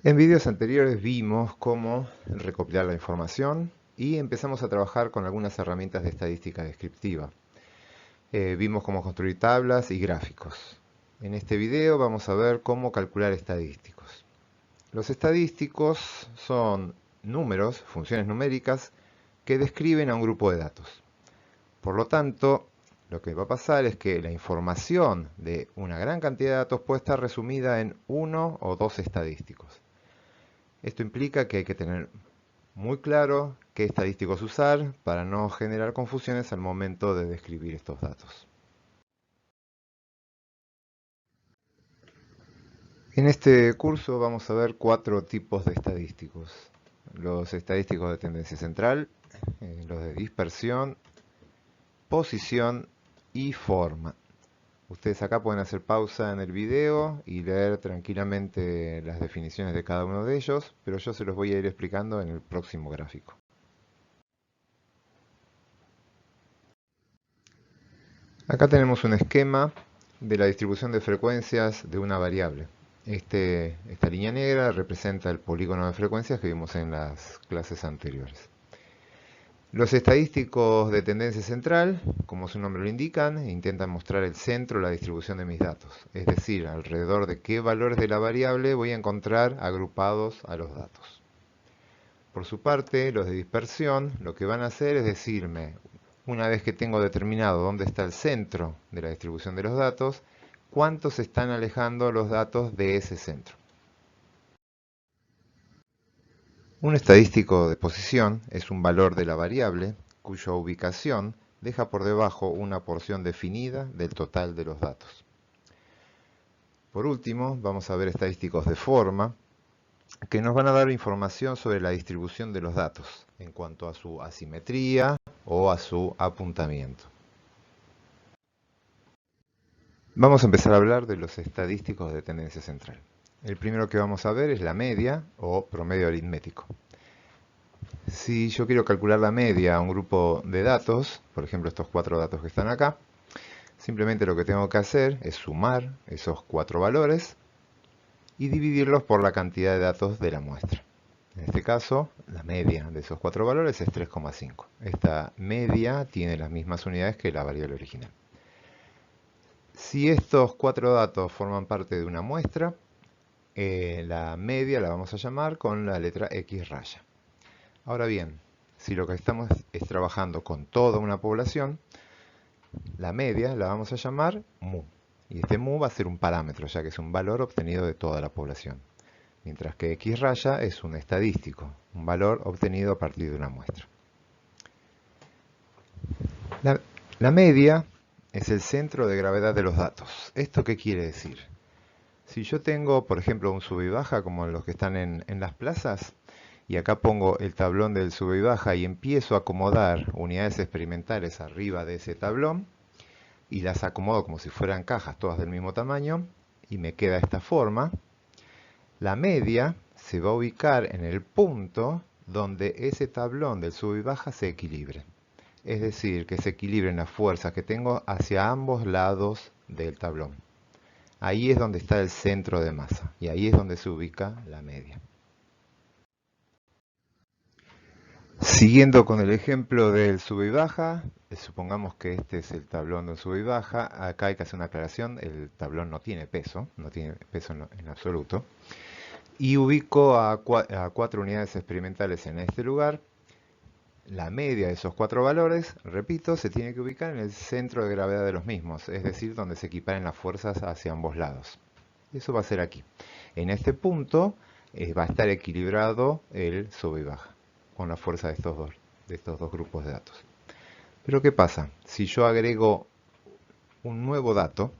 En vídeos anteriores vimos cómo recopilar la información y empezamos a trabajar con algunas herramientas de estadística descriptiva. Vimos cómo construir tablas y gráficos. En este video vamos a ver cómo calcular estadísticos. Los estadísticos son números, funciones numéricas, que describen a un grupo de datos. Por lo tanto, lo que va a pasar es que la información de una gran cantidad de datos puede estar resumida en uno o dos estadísticos. Esto implica que hay que tener muy claro qué estadísticos usar para no generar confusiones al momento de describir estos datos. En este curso vamos a ver cuatro tipos de estadísticos. Los estadísticos de tendencia central, los de dispersión, posición y forma. Ustedes acá pueden hacer pausa en el video y leer tranquilamente las definiciones de cada uno de ellos, pero yo se los voy a ir explicando en el próximo gráfico. Acá tenemos un esquema de la distribución de frecuencias de una variable. Esta línea negra representa el polígono de frecuencias que vimos en las clases anteriores. Los estadísticos de tendencia central, como su nombre lo indican, intentan mostrar el centro de la distribución de mis datos, es decir, alrededor de qué valores de la variable voy a encontrar agrupados a los datos. Por su parte, los de dispersión lo que van a hacer es decirme, una vez que tengo determinado dónde está el centro de la distribución de los datos, cuántos están alejando los datos de ese centro. Un estadístico de posición es un valor de la variable cuya ubicación deja por debajo una porción definida del total de los datos. Por último, vamos a ver estadísticos de forma, que nos van a dar información sobre la distribución de los datos en cuanto a su asimetría o a su apuntamiento. Vamos a empezar a hablar de los estadísticos de tendencia central. El primero que vamos a ver es la media o promedio aritmético. Si yo quiero calcular la media a un grupo de datos, por ejemplo estos cuatro datos que están acá, simplemente lo que tengo que hacer es sumar esos cuatro valores y dividirlos por la cantidad de datos de la muestra. En este caso, la media de esos cuatro valores es 3,5. Esta media tiene las mismas unidades que la variable original. Si estos cuatro datos forman parte de una muestra, la media la vamos a llamar con la letra X raya. Ahora bien, si lo que estamos es trabajando con toda una población, la media la vamos a llamar mu. Y este mu va a ser un parámetro, ya que es un valor obtenido de toda la población. Mientras que X raya es un estadístico, un valor obtenido a partir de una muestra. La media es el centro de gravedad de los datos. ¿Esto qué quiere decir? Si yo tengo, por ejemplo, un sube y baja, como los que están en las plazas, y acá pongo el tablón del sube y baja y empiezo a acomodar unidades experimentales arriba de ese tablón, y las acomodo como si fueran cajas, todas del mismo tamaño, y me queda esta forma, la media se va a ubicar en el punto donde ese tablón del sube y baja se equilibre. Es decir, que se equilibren las fuerzas que tengo hacia ambos lados del tablón. Ahí es donde está el centro de masa y ahí es donde se ubica la media. Siguiendo con el ejemplo del sube y baja, supongamos que este es el tablón del sube y baja. Acá hay que hacer una aclaración, el tablón no tiene peso en absoluto. Y ubico a cuatro unidades experimentales en este lugar. La media de esos cuatro valores, repito, se tiene que ubicar en el centro de gravedad de los mismos, es decir, donde se equiparen las fuerzas hacia ambos lados. Eso va a ser aquí. En este punto va a estar equilibrado el sube y baja con la fuerza de estos dos grupos de datos. Pero ¿qué pasa? Si yo agrego un nuevo dato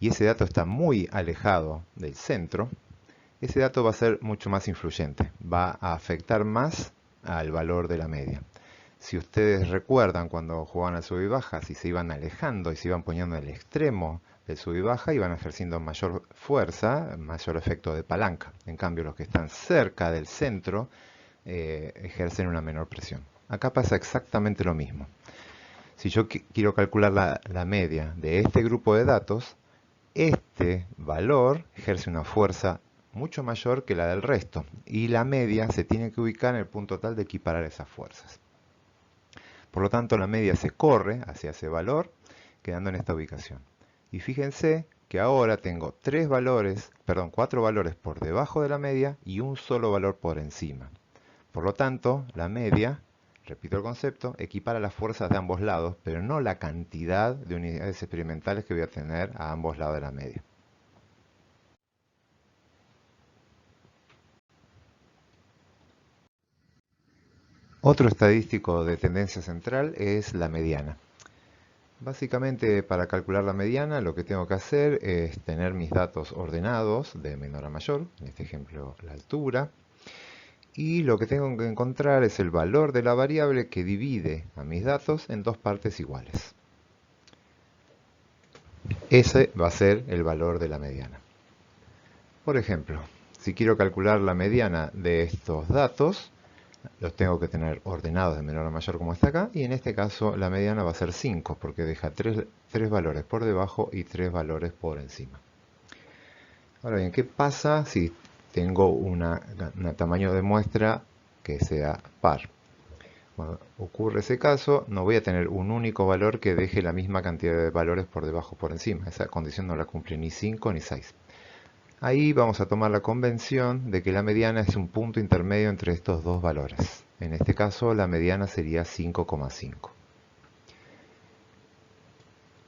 y ese dato está muy alejado del centro, ese dato va a ser mucho más influyente, va a afectar más al valor de la media. Si ustedes recuerdan cuando jugaban al sub y baja, si se iban alejando y se iban poniendo en el extremo del sub y baja, iban ejerciendo mayor fuerza, mayor efecto de palanca. En cambio, los que están cerca del centro ejercen una menor presión. Acá pasa exactamente lo mismo. Si yo quiero calcular la media de este grupo de datos, este valor ejerce una fuerza mucho mayor que la del resto, y la media se tiene que ubicar en el punto tal de equiparar esas fuerzas. Por lo tanto, la media se corre hacia ese valor, quedando en esta ubicación. Y fíjense que ahora tengo 4 valores por debajo de la media y un solo valor por encima. Por lo tanto, la media, repito el concepto, equipara las fuerzas de ambos lados, pero no la cantidad de unidades experimentales que voy a tener a ambos lados de la media. Otro estadístico de tendencia central es la mediana. Básicamente, para calcular la mediana, lo que tengo que hacer es tener mis datos ordenados de menor a mayor, en este ejemplo la altura, y lo que tengo que encontrar es el valor de la variable que divide a mis datos en dos partes iguales. Ese va a ser el valor de la mediana. Por ejemplo, si quiero calcular la mediana de estos datos, los tengo que tener ordenados de menor a mayor como está acá, y en este caso la mediana va a ser 5, porque deja 3 valores por debajo y 3 valores por encima. Ahora bien, ¿qué pasa si tengo un tamaño de muestra que sea par? Cuando ocurre ese caso, no voy a tener un único valor que deje la misma cantidad de valores por debajo o por encima. Esa condición no la cumple ni 5 ni 6. Ahí vamos a tomar la convención de que la mediana es un punto intermedio entre estos dos valores. En este caso, la mediana sería 5,5.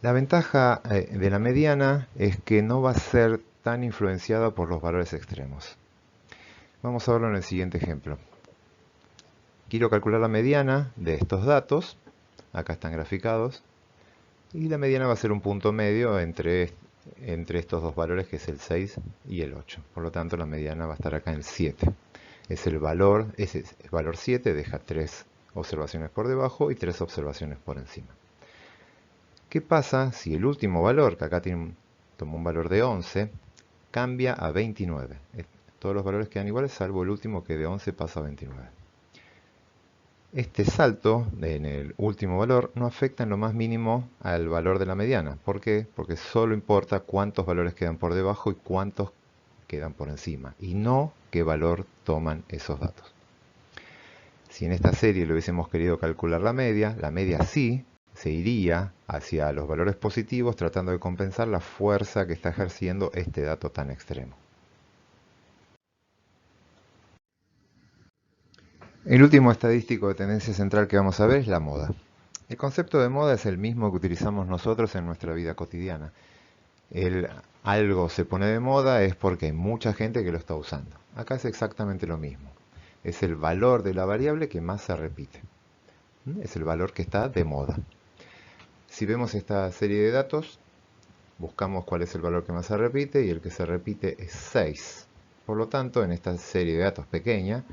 La ventaja de la mediana es que no va a ser tan influenciada por los valores extremos. Vamos a verlo en el siguiente ejemplo. Quiero calcular la mediana de estos datos. Acá están graficados. Y la mediana va a ser un punto medio entre estos dos valores, que es el 6 y el 8. Por lo tanto, la mediana va a estar acá en 7. Ese valor 7 deja 3 observaciones por debajo y 3 observaciones por encima. ¿Qué pasa si el último valor, que acá tomó un valor de 11, cambia a 29? Todos los valores quedan iguales, salvo el último, que de 11 pasa a 29. Este salto en el último valor no afecta en lo más mínimo al valor de la mediana. ¿Por qué? Porque solo importa cuántos valores quedan por debajo y cuántos quedan por encima, y no qué valor toman esos datos. Si en esta serie lo hubiésemos querido calcular la media sí se iría hacia los valores positivos, tratando de compensar la fuerza que está ejerciendo este dato tan extremo. El último estadístico de tendencia central que vamos a ver es la moda. El concepto de moda es el mismo que utilizamos nosotros en nuestra vida cotidiana. Algo se pone de moda es porque hay mucha gente que lo está usando. Acá es exactamente lo mismo. Es el valor de la variable que más se repite. Es el valor que está de moda. Si vemos esta serie de datos, buscamos cuál es el valor que más se repite, y el que se repite es 6. Por lo tanto, en esta serie de datos pequeña,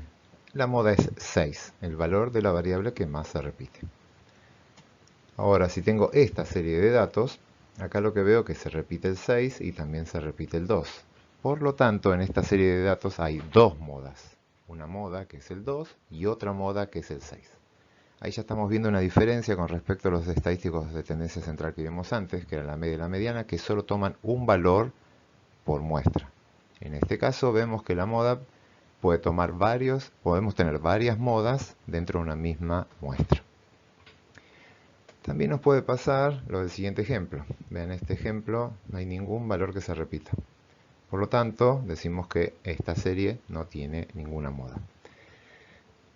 la moda es 6, el valor de la variable que más se repite. Ahora, si tengo esta serie de datos, acá lo que veo es que se repite el 6 y también se repite el 2. Por lo tanto, en esta serie de datos hay dos modas. Una moda, que es el 2, y otra moda, que es el 6. Ahí ya estamos viendo una diferencia con respecto a los estadísticos de tendencia central que vimos antes, que era la media y la mediana, que solo toman un valor por muestra. En este caso vemos que la moda puede tomar podemos tener varias modas dentro de una misma muestra. También nos puede pasar lo del siguiente ejemplo. Vean, este ejemplo no hay ningún valor que se repita. Por lo tanto, decimos que esta serie no tiene ninguna moda.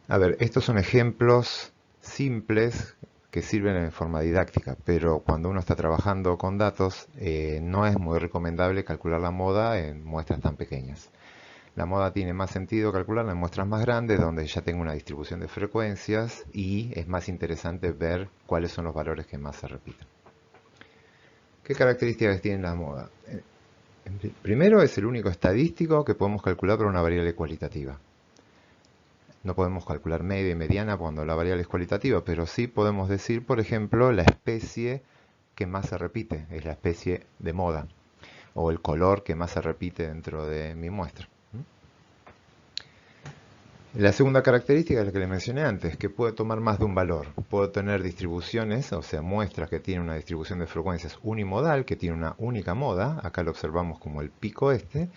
A ver, estos son ejemplos simples que sirven en forma didáctica, pero cuando uno está trabajando con datos, no es muy recomendable calcular la moda en muestras tan pequeñas. La moda tiene más sentido calcularla en muestras más grandes, donde ya tengo una distribución de frecuencias y es más interesante ver cuáles son los valores que más se repiten. ¿Qué características tiene la moda? Primero, es el único estadístico que podemos calcular para una variable cualitativa. No podemos calcular media y mediana cuando la variable es cualitativa, pero sí podemos decir, por ejemplo, la especie que más se repite, es la especie de moda, o el color que más se repite dentro de mi muestra. La segunda característica es la que le mencioné antes, que puede tomar más de un valor. Puedo tener distribuciones, o sea, muestras que tienen una distribución de frecuencias unimodal, que tiene una única moda, acá lo observamos como el pico este,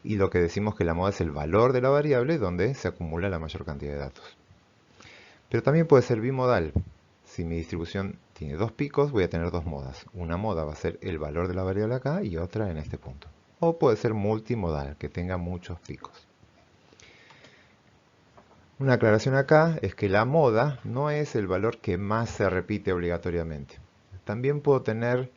y lo que decimos que la moda es el valor de la variable donde se acumula la mayor cantidad de datos. Pero también puede ser bimodal. Si mi distribución tiene dos picos, voy a tener dos modas. Una moda va a ser el valor de la variable acá y otra en este punto. O puede ser multimodal, que tenga muchos picos. Una aclaración acá es que la moda no es el valor que más se repite obligatoriamente. También puedo tener,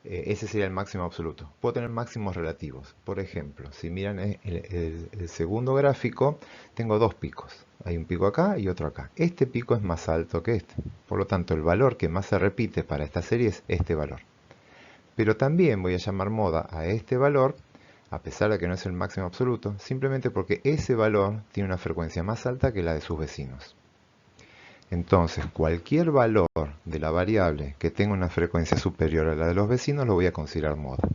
ese sería el máximo absoluto, puedo tener máximos relativos. Por ejemplo, si miran el segundo gráfico, tengo dos picos. Hay un pico acá y otro acá. Este pico es más alto que este. Por lo tanto, el valor que más se repite para esta serie es este valor. Pero también voy a llamar moda a este valor, a pesar de que no es el máximo absoluto, simplemente porque ese valor tiene una frecuencia más alta que la de sus vecinos. Entonces, cualquier valor de la variable que tenga una frecuencia superior a la de los vecinos lo voy a considerar moda.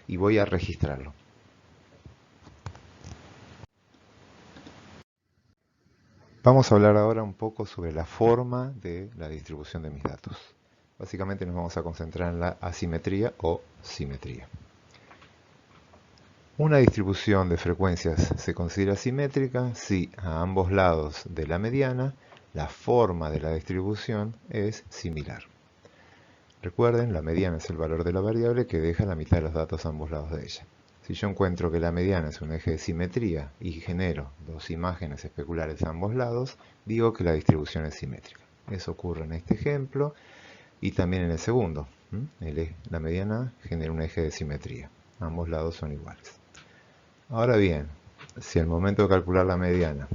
Y voy a registrarlo. Vamos a hablar ahora un poco sobre la forma de la distribución de mis datos. Básicamente nos vamos a concentrar en la asimetría o simetría. Una distribución de frecuencias se considera simétrica si a ambos lados de la mediana la forma de la distribución es similar. Recuerden, la mediana es el valor de la variable que deja la mitad de los datos a ambos lados de ella. Si yo encuentro que la mediana es un eje de simetría y genero dos imágenes especulares a ambos lados, digo que la distribución es simétrica. Eso ocurre en este ejemplo y también en el segundo. La mediana genera un eje de simetría. Ambos lados son iguales. Ahora bien, si al momento de calcular la mediana,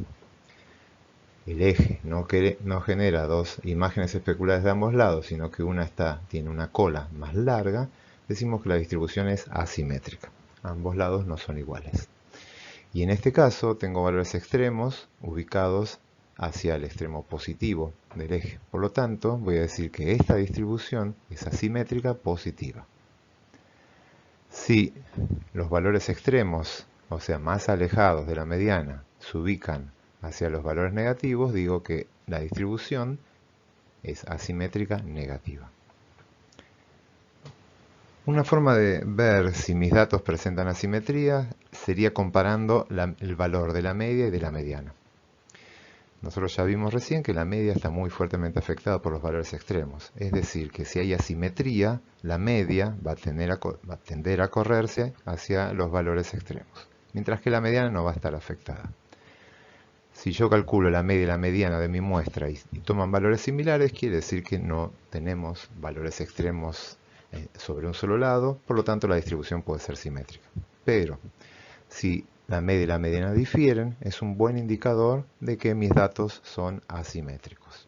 el eje no genera dos imágenes especulares de ambos lados, sino que una tiene una cola más larga, decimos que la distribución es asimétrica. Ambos lados no son iguales. Y en este caso tengo valores extremos ubicados hacia el extremo positivo del eje. Por lo tanto, voy a decir que esta distribución es asimétrica positiva. Si los valores extremos, o sea, más alejados de la mediana, se ubican hacia los valores negativos, digo que la distribución es asimétrica negativa. Una forma de ver si mis datos presentan asimetría sería comparando el valor de la media y de la mediana. Nosotros ya vimos recién que la media está muy fuertemente afectada por los valores extremos. Es decir, que si hay asimetría, la media va a tender a correrse hacia los valores extremos, mientras que la mediana no va a estar afectada. Si yo calculo la media y la mediana de mi muestra y toman valores similares, quiere decir que no tenemos valores extremos sobre un solo lado, por lo tanto la distribución puede ser simétrica. Pero si la media y la mediana difieren, es un buen indicador de que mis datos son asimétricos.